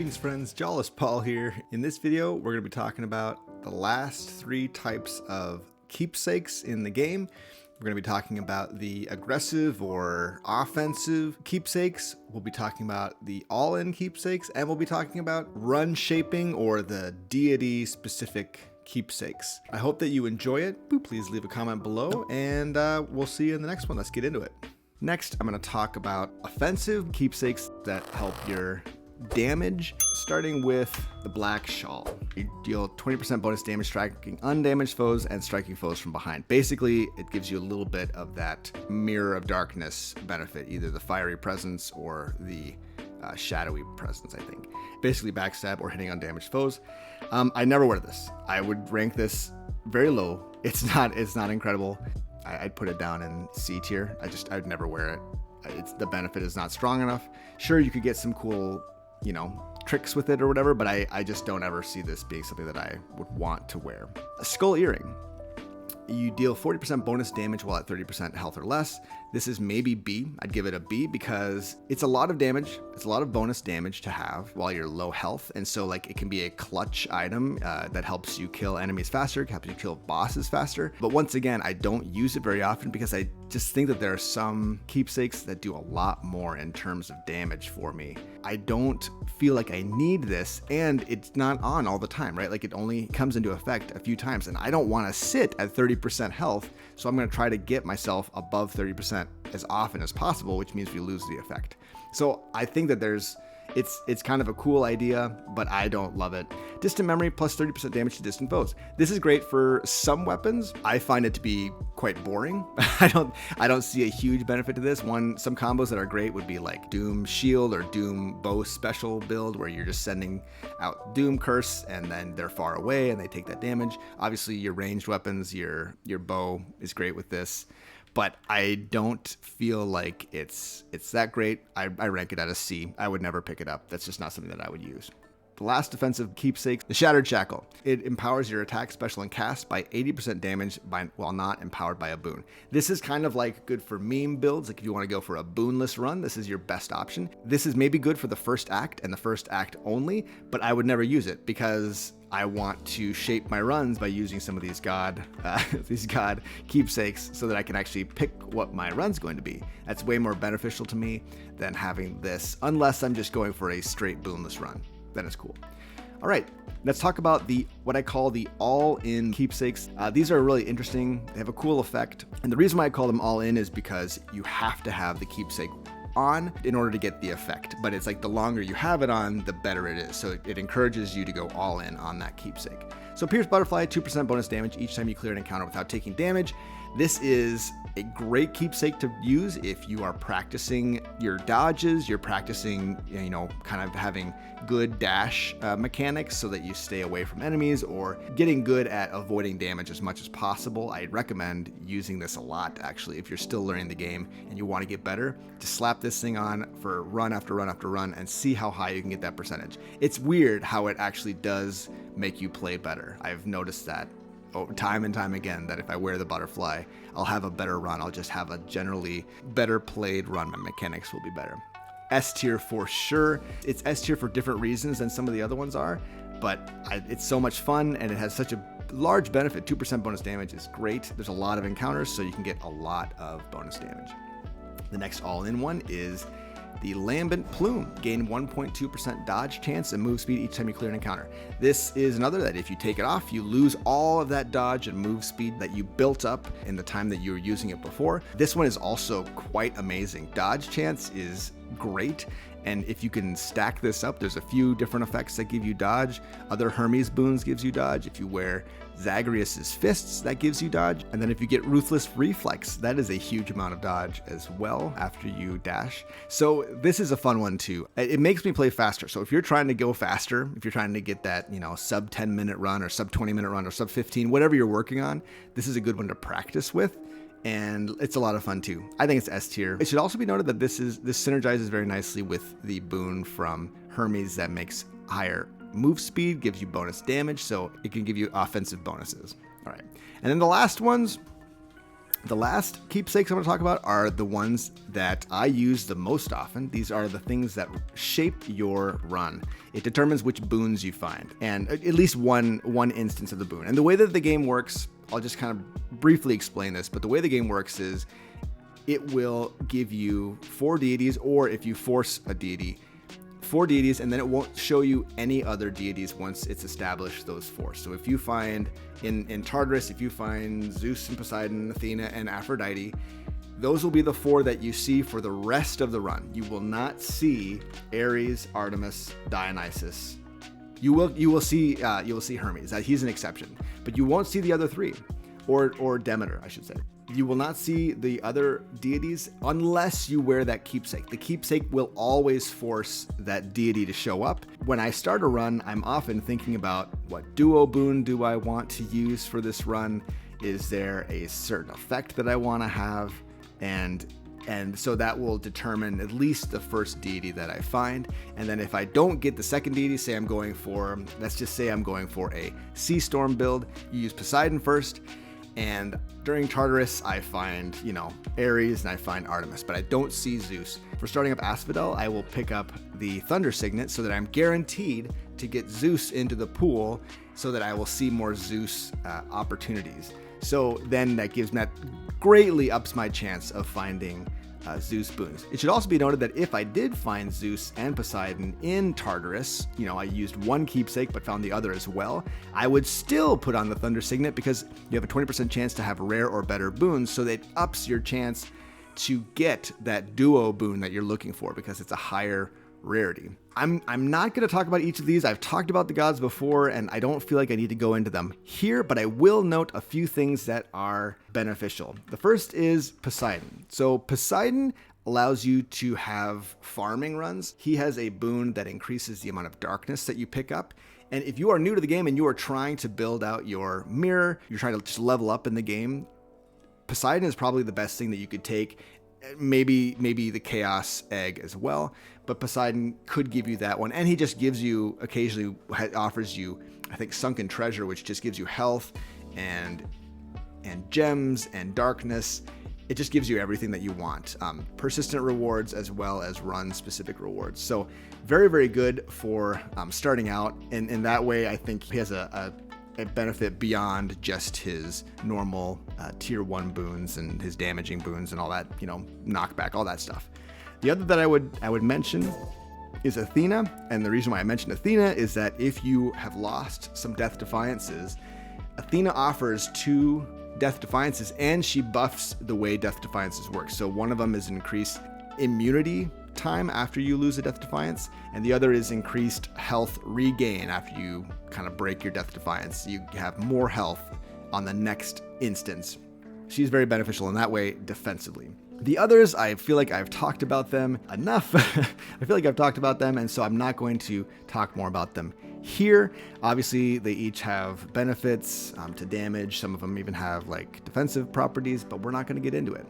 Greetings friends, Jawless Paul here. In this video, we're going to be talking about the last 3 types of keepsakes in the game. We're going to be talking about the aggressive or offensive keepsakes. We'll be talking about the all-in keepsakes, and we'll be talking about run shaping or the deity specific keepsakes. I hope that you enjoy it. Please leave a comment below, and we'll see you in the next one. Let's get into it. Next, I'm going to talk about offensive keepsakes that help your damage, starting with the Black Shawl. You deal 20% bonus damage striking undamaged foes and striking foes from behind. Basically, it gives you a little bit of that Mirror of Darkness benefit, either the fiery presence or the shadowy presence, I think. Basically backstab or hitting undamaged foes. I never wear this. I would rank this very low. It's not incredible. I'd put it down in C tier. I'd never wear it. The benefit is not strong enough. Sure, you could get some cool, tricks with it or whatever, but I just don't ever see this being something that I would want to wear. A skull earring. You deal 40% bonus damage while at 30% health or less. This is maybe B. I'd give it a B because it's a lot of damage. It's a lot of bonus damage to have while you're low health. And so it can be a clutch item that helps you kill enemies faster, helps you kill bosses faster. But once again, I don't use it very often because I just think that there are some keepsakes that do a lot more in terms of damage for me. I don't feel like I need this, and it's not on all the time, right? It only comes into effect a few times, and I don't want to sit at 30% health, so I'm going to try to get myself above 30% as often as possible, which means we lose the effect. So I think that it's kind of a cool idea, but I don't love it. Distant memory plus 30% damage to distant foes. This is great for some weapons. I find it to be quite boring. I don't see a huge benefit to this. Some combos that are great would be like Doom Shield or Doom Bow Special build, where you're just sending out Doom Curse and then they're far away and they take that damage. Obviously your ranged weapons, your bow is great with this. But I don't feel like it's that great. I rank it at a C. I would never pick it up. That's just not something that I would use. The last defensive keepsake, the Shattered Shackle. It empowers your attack, special, and cast by 80% damage while not empowered by a boon. This is kind of good for meme builds. If you want to go for a boonless run, this is your best option. This is maybe good for the first act and the first act only, but I would never use it because I want to shape my runs by using some of these god keepsakes so that I can actually pick what my run's going to be. That's way more beneficial to me than having this, unless I'm just going for a straight boonless run. Then it's cool. All right, let's talk about what I call the all-in keepsakes. These are really interesting. They have a cool effect. And the reason why I call them all-in is because you have to have the keepsake on in order to get the effect. But it's the longer you have it on, the better it is. So it encourages you to go all in on that keepsake. So Pierce Butterfly, 2% bonus damage each time you clear an encounter without taking damage. This is a great keepsake to use if you are practicing your dodges, you're practicing, kind of having good dash mechanics so that you stay away from enemies, or getting good at avoiding damage as much as possible. I'd recommend using this a lot, actually, if you're still learning the game and you want to get better. Just slap this thing on for run after run after run and see how high you can get that percentage. It's weird how it actually does make you play better. I've noticed that time and time again, that if I wear the butterfly, I'll have a better run. I'll just have a generally better played run. My mechanics will be better. S tier for sure. It's S tier for different reasons than some of the other ones are, but it's so much fun and it has such a large benefit. 2% bonus damage is great. There's a lot of encounters, so you can get a lot of bonus damage. The next all-in one is the Lambent Plume. Gain 1.2% dodge chance and move speed each time you clear an encounter. This is another that if you take it off, you lose all of that dodge and move speed that you built up in the time that you were using it before. This one is also quite amazing. Dodge chance is great, and if you can stack this up, there's a few different effects that give you dodge. Other Hermes boons gives you dodge. If you wear Zagreus's fists, that gives you dodge. And then if you get Ruthless Reflex, that is a huge amount of dodge as well after you dash. So this is a fun one too. It makes me play faster. So if you're trying to go faster, if you're trying to get that, sub 10 minute run or sub 20 minute run or sub 15, whatever you're working on, this is a good one to practice with. And it's a lot of fun too. I think it's S tier. It should also be noted that this synergizes very nicely with the boon from Hermes that makes higher move speed, gives you bonus damage, so it can give you offensive bonuses. All right, and then the last ones, The last keepsakes I'm going to talk about are the ones that I use the most often. These are the things that shape your run. It determines which boons you find, and at least one instance of the boon. And the way that the game works, I'll just kind of briefly explain this, but the way the game works is it will give you 4 deities, or if you force a deity, 4 deities, and then it won't show you any other deities once it's established those 4. So if you find in Tartarus, if you find Zeus and Poseidon, Athena and Aphrodite, those will be the 4 that you see for the rest of the run. You will not see Ares, Artemis, Dionysus. You will see Hermes. He's an exception, but you won't see the other 3, or Demeter, I should say. You will not see the other deities unless you wear that keepsake. The keepsake will always force that deity to show up. When I start a run, I'm often thinking about what duo boon do I want to use for this run? Is there a certain effect that I want to have? And so that will determine at least the first deity that I find. And then if I don't get the second deity, let's just say I'm going for a sea storm build, you use Poseidon first. And during Tartarus, I find, Ares and I find Artemis, but I don't see Zeus. For starting up Asphodel, I will pick up the Thunder Signet so that I'm guaranteed to get Zeus into the pool so that I will see more Zeus opportunities. So then that greatly ups my chance of finding Zeus boons. It should also be noted that if I did find Zeus and Poseidon in Tartarus, I used one keepsake but found the other as well, I would still put on the Thunder Signet because you have a 20% chance to have rare or better boons, so that ups your chance to get that duo boon that you're looking for because it's a higher rarity. I'm not going to talk about each of these. I've talked about the gods before, and I don't feel like I need to go into them here, but I will note a few things that are beneficial. The first is Poseidon. So Poseidon allows you to have farming runs. He has a boon that increases the amount of darkness that you pick up. And if you are new to the game and you are trying to build out your mirror, you're trying to just level up in the game, Poseidon is probably the best thing that you could take. Maybe the Chaos Egg as well, but Poseidon could give you that one. And he just gives you, occasionally offers you, I think, Sunken Treasure, which just gives you health and gems and darkness. It just gives you everything that you want. Persistent rewards as well as run-specific rewards. So very, very good for starting out. And in that way, I think he has a benefit beyond just his normal tier 1 boons and his damaging boons and all that, knockback, all that stuff. The other that I would mention is Athena, and the reason why I mentioned Athena is that if you have lost some Death Defiances, Athena offers 2 Death Defiances, and she buffs the way Death Defiances work. So one of them is increased immunity time after you lose a Death Defiance, and the other is increased health regain after you kind of break your Death Defiance. You have more health on the next instance. She's very beneficial in that way defensively. The others, I feel like I've talked about them enough. I feel like I've talked about them, and so I'm not going to talk more about them here. Obviously, they each have benefits to damage. Some of them even have like defensive properties, but we're not going to get into it.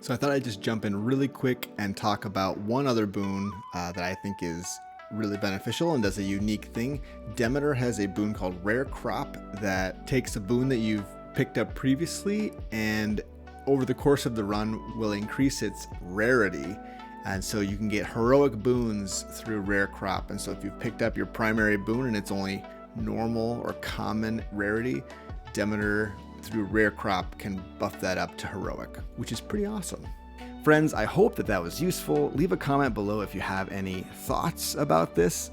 So I thought I'd just jump in really quick and talk about one other boon that I think is really beneficial and does a unique thing. Demeter has a boon called Rare Crop that takes a boon that you've picked up previously and over the course of the run will increase its rarity. And so you can get heroic boons through Rare Crop. And so if you've picked up your primary boon and it's only normal or common rarity, Demeter through Rare Crop can buff that up to heroic, which is pretty awesome. Friends, I hope that was useful. Leave a comment below if you have any thoughts about this,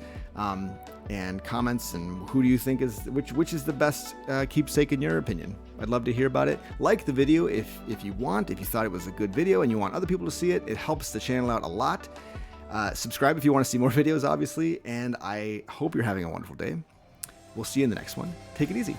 and comments, and who do you think is which is the best keepsake in your opinion. I'd love to hear about it. Like the video if you want, if you thought it was a good video and you want other people to see it. It helps the channel out a lot. Subscribe if you want to see more videos, obviously, and I hope you're having a wonderful day. We'll see you in the next one. Take it easy.